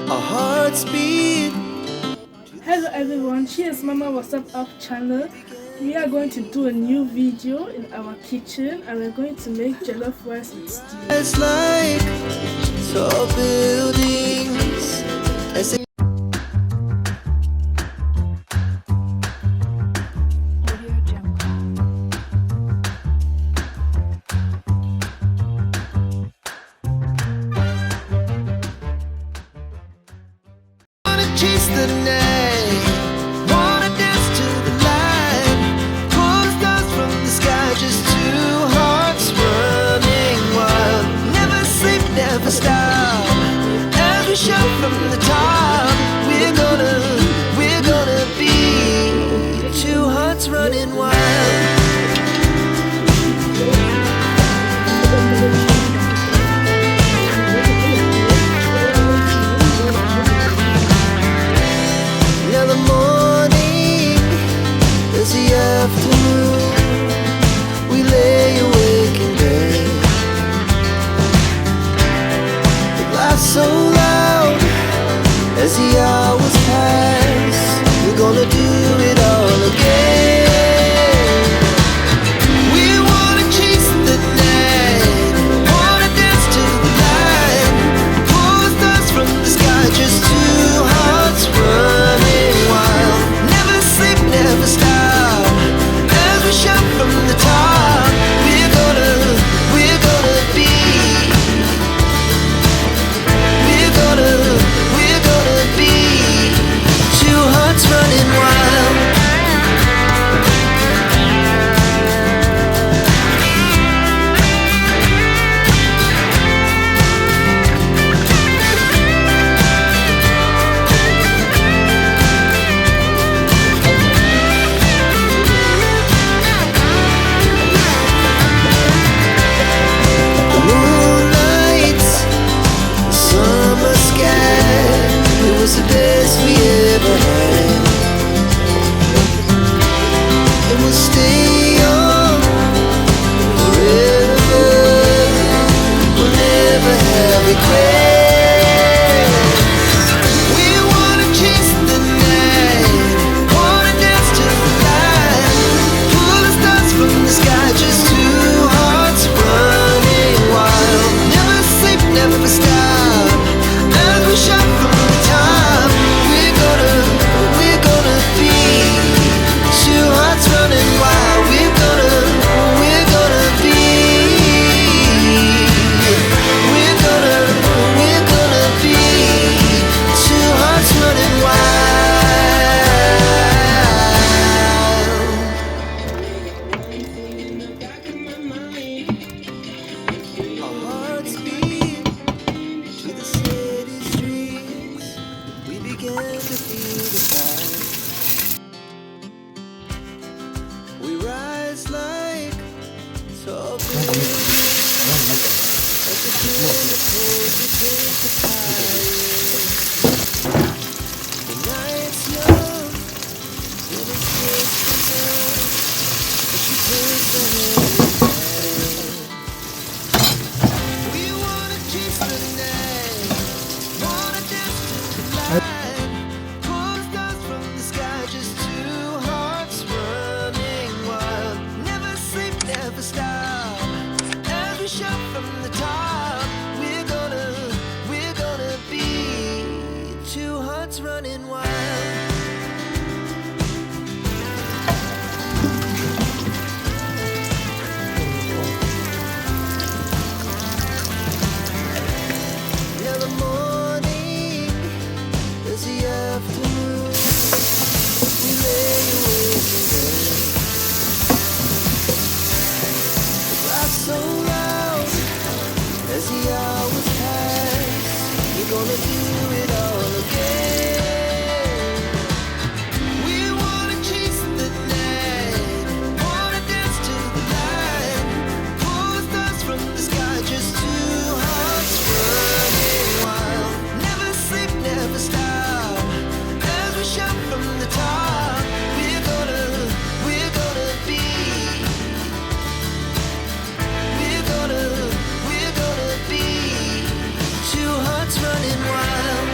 Our hearts beat. Hello everyone, here's Mama WhatsApp Up channel. We are going to do a new video in our kitchen and we're going to make jollof rice with stew. It's like tall buildings as they wanna chase the night, wanna dance to the light, pull stars from the sky, just two hearts running wild. Never sleep, never stop, as we shout from the top. We're gonna be two hearts running wild. Now the morning is the afternoon. We lay awake in bed. The laugh so loud as the hours pass. We're gonna do it all again. We wanna chase the night, wanna dance to the light, pull stars from the sky, just two hearts running wild. Never sleep, never stop, as we shout from the top. We're gonna be, we're gonna be two hearts running wild. The moonlight, the summer sky, it was the best we ever had. And we'll stay young forever. We'll never have regrets. We wanna chase the night, wanna dance to the light, pull the stars from the sky, just two hearts running wild. Never sleep, never stop, as we shout from the top. We're gonna be two hearts running wild. We're gonna be, we're gonna be two hearts running wild. Our hearts beat to the city streets. We began to feel the fire. We rise like tall buildings as the chemicals we take the fire. The night's young and it's just enough as she turns her head. We wanna chase the night, wanna dance to the light, pull stars from the sky, just two hearts running wild. Never sleep, never stop, as we shout from the top. We're gonna be two hearts running wild. Now the morning is the afternoon. We lay awake in bed. The laugh so loud as the hours pass. We're gonna do it all again. We wanna chase the night, wanna dance to the light, pull stars from the sky, just two hearts running wild. Never sleep, never stop, as we shout from the top. We're gonna be, we're gonna be two hearts running wild.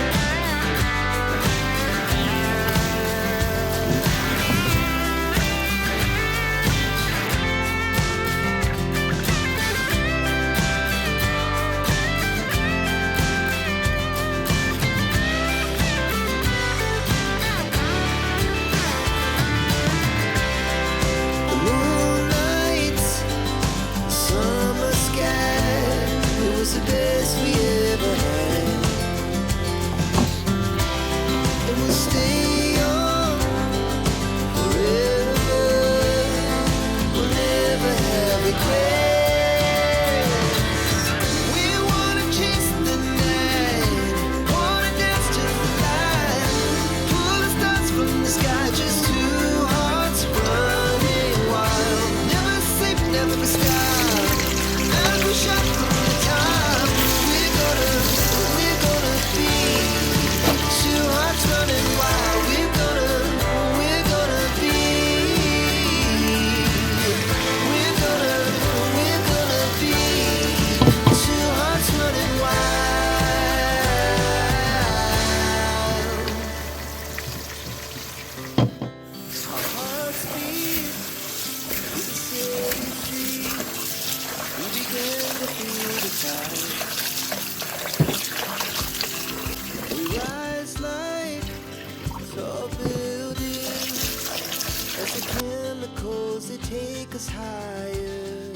us higher.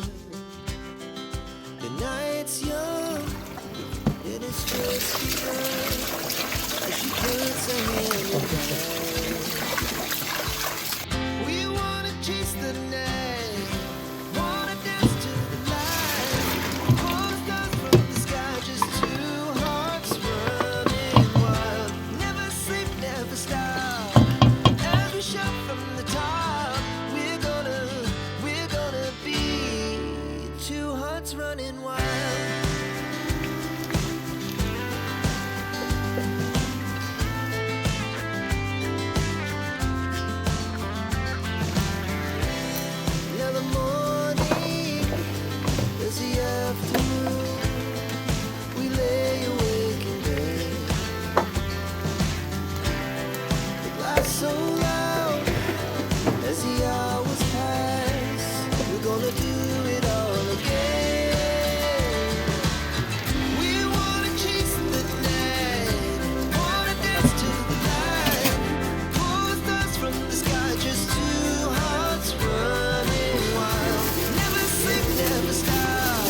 The night's young, and it's just begun. As she puts her hand in mine. We wanna chase the night, wanna dance to the light. Pull stars from the sky, just two hearts running wild. Never sleep, never stop. As we shout from the top, we're gonna be two hearts running wild. Now the morning is the afternoon. We lay awake in bed. The glass so loud as the hours pass. We're gonna do it all again. We wanna chase the night, wanna dance to the light. Pull stars from the sky, just two hearts running wild. Never sleep, never stop.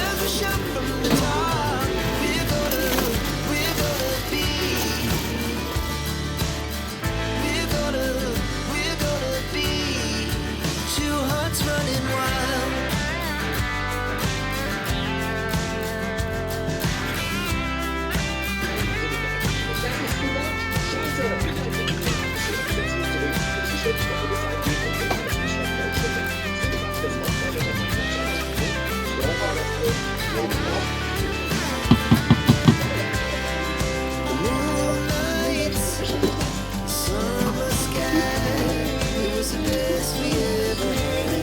As we shout from the top, we're gonna be. We're gonna be two hearts running wild. Moonlight, summer sky, it was the best we ever had.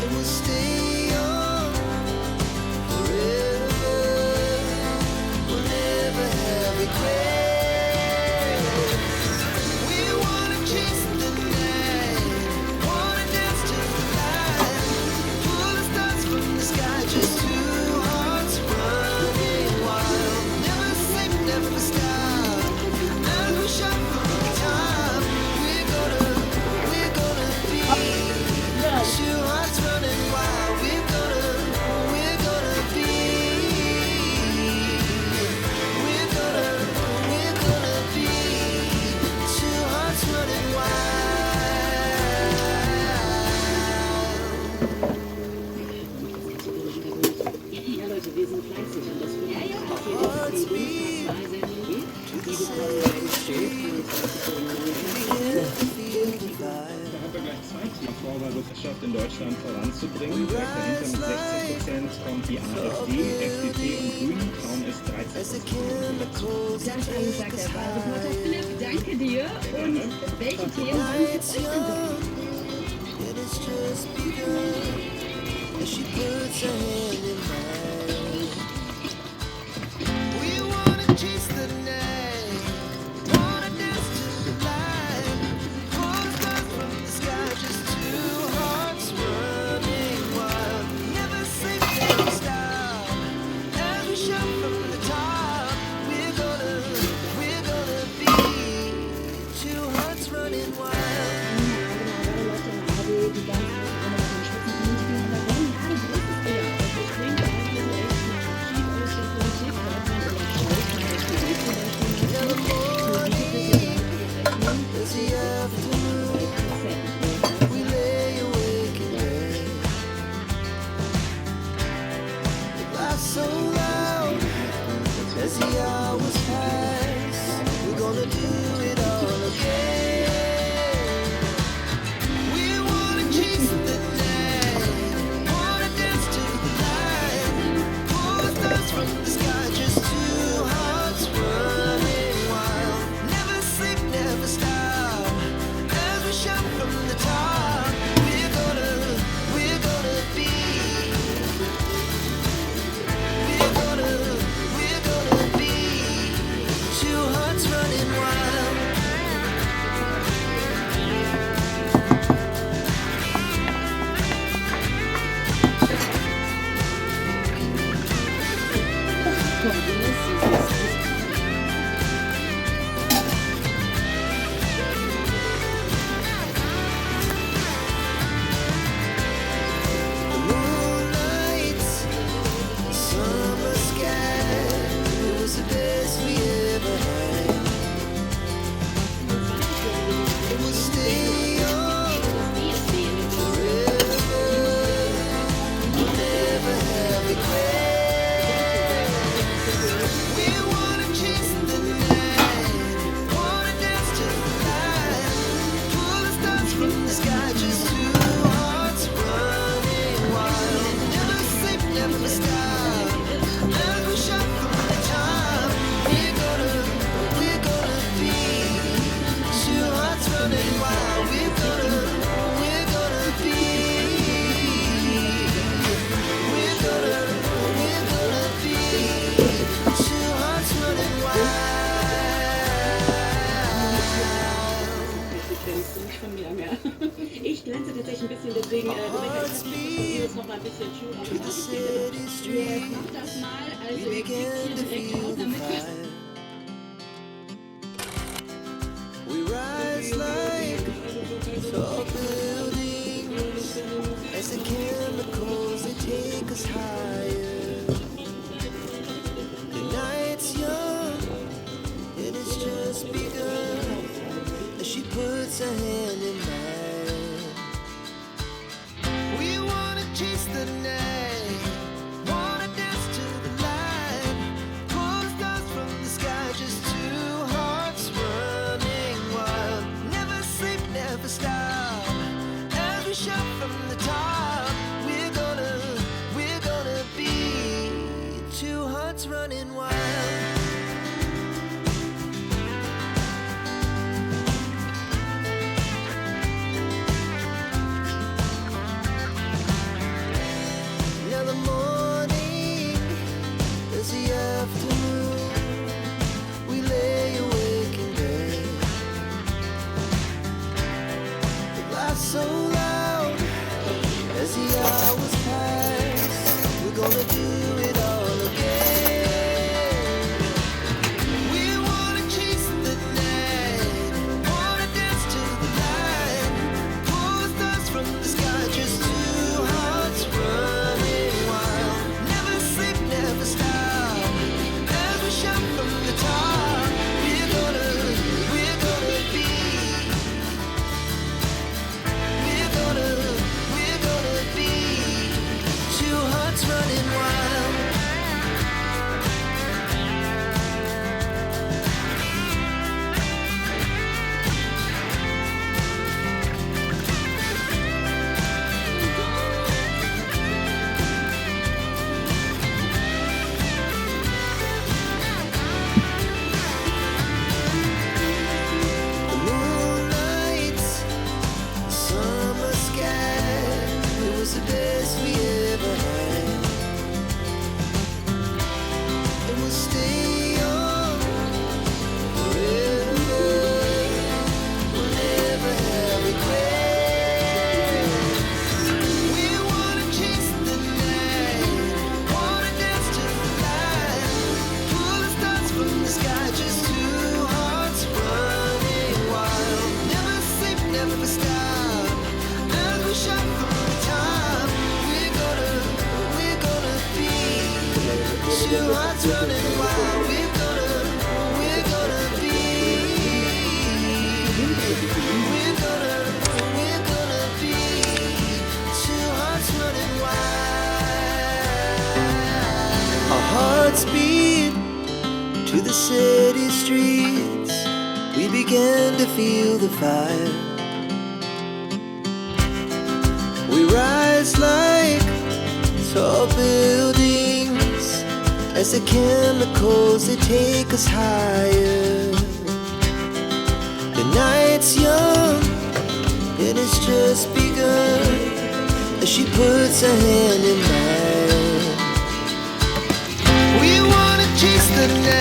And we'll stay young forever. We'll never have regret. We wanna chase the night, wanna dance to the light. Pull the stars from the sky, just two hearts running wild. Never sleep, never stop. As we shout from the top, we're gonna be two hearts running wild. We're gonna be. We're gonna be two hearts running wild. Ja, Leute, wir sind fleißig und das wird Hearts beat to the same street. Feel the vibe. Da haben wir gleich zwei Teams vor, Wirtschaft in Deutschland voranzubringen. Direkt dahinter mit 60% kommt die AfD, FDP und Grünen. Traum ist As the 13%. chemicals Ganz take angesagt, us der Wahlreporter high. Philipp. Danke dir. Und welche Themen Night's sind für euch denn so? young, and it's just begun. As she puts her hand in mine. We wanna chase the night, wanna dance to the light. Pull the stars from the sky, just two hearts running wild. Never sleep, never stop. As we shout from the top, we're gonna be two hearts running wild. Now the morning is the afternoon. We lay awake in bed. The laughs so loud as the hours pass. We're gonna do it all again. We wanna chase the night, wanna dance to the light. Pull the stars from the sky, just two hearts running wild. Never sleep, never stop. As we shout from the top, we're gonna be. We're gonna be two hearts running wild. hearts beat to the city streets. Mach das mal, We also ihr klickt began hier to direkt feel auf, the damit wir fire. We rise like tall buildings as the chemicals they take us higher. The night's young and it's just begun as she puts her hand in mine. We wanna chase the night, wanna dance to the light, pull the stars from the sky, just two hearts running wild. Never sleep, never stop, as we shout from the top. We're gonna be two hearts running wild. Now the morning is the afternoon. We lay awake in bed. The laughs so loud as the hours pass. We're gonna do it all again. We wanna chase the night, wanna dance to the light, pull the stars from the sky, just two hearts running wild. Never sleep, never stop, as we shout from the top. We're gonna be, we're gonna be two hearts running wild. The moonlight, summer sky, it was the best we ever had. And we'll stay on forever. We'll never have regrets. We wanna chase the night, wanna dance to the light, pull the stars from the sky, just two hearts running wild. Never sleep, never stop, as we shout from the top. We're gonna be two hearts running wild. We're gonna be, we're gonna be two hearts running wild. Our hearts beat to the city streets. We began to feel the fire. We rise like tall buildings as the chemicals they take us higher. The night's young and it's just begun as she puts her hand in mine. We wanna chase the night.